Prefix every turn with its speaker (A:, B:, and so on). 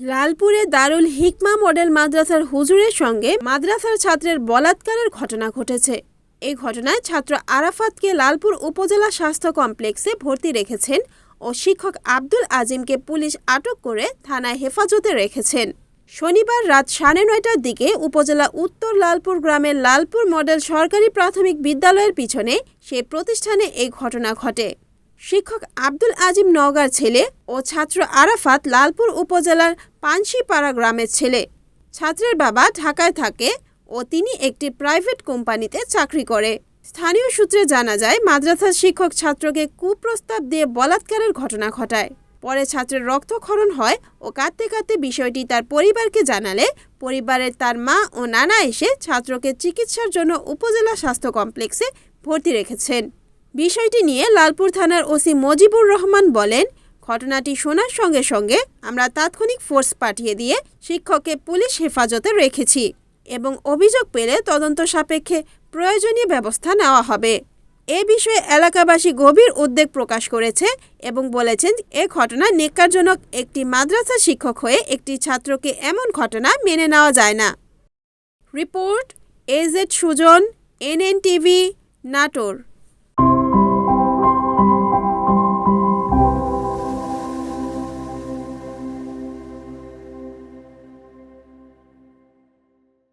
A: লালপুরে দারুল হিকমা model মাদ্রাসার হুজুরের সঙ্গে মাদ্রাসার ছাত্রের বলাৎকারের ঘটনা ঘটেছে। এই ঘটনায় ছাত্র আরাফাতকে লালপুর উপজেলা স্বাস্থ্য কমপ্লেক্সে ভর্তি রেখেছেন ও শিক্ষক আব্দুল আজিমকে পুলিশ আটক করে থানায় হেফাজতে রেখেছেন। শনিবার রাত 9:30টার দিকে উপজেলা উত্তর লালপুর গ্রামের লালপুর মডেল সরকারি প্রাথমিক বিদ্যালয়ের পিছনে সেই প্রতিষ্ঠানে এই ঘটনা ঘটে। শিক্ষক আব্দুল আজিম নওগাঁর ছেলে ও ছাত্র আরাফাত লালপুর উপজেলার পানশিপাড়া গ্রামের ছেলে। ছাত্রের বাবা ঢাকায় থাকে ও তিনি একটি প্রাইভেট কোম্পানিতে চাকরি করে। স্থানীয় সূত্রে জানা যায়, মাদ্রাসার শিক্ষক ছাত্রকে কুপ্রস্তাব দিয়ে বলাৎকারের ঘটনা ঘটায়। পরে ছাত্রের রক্তক্ষরণ হয় ও কাঁদতে কাঁদতে বিষয়টি তার পরিবারকে জানালে পরিবারের তার মা ও নানা এসে ছাত্রকে চিকিৎসার জন্য উপজেলা স্বাস্থ্য কমপ্লেক্সে ভর্তি রেখেছেন। বিষয়টি নিয়ে লালপুর থানার ওসি মজিবুর রহমান বলেন, ঘটনাটি শোনার সঙ্গে সঙ্গে আমরা তাৎক্ষণিক ফোর্স পাঠিয়ে দিয়ে শিক্ষককে পুলিশ হেফাজতে রেখেছি এবং অভিযোগ পেলে তদন্ত সাপেক্ষে প্রয়োজনীয় ব্যবস্থা নেওয়া হবে। এ বিষয়ে এলাকাবাসী গভীর উদ্বেগ প্রকাশ করেছে এবং বলেছেন, এ ঘটনা ন্যাক্কারজনক। একটি মাদ্রাসা শিক্ষক হয়ে একটি ছাত্রকে এমন ঘটনা মেনে নেওয়া যায় না। Report AZ Sujan, NNTV, Natore.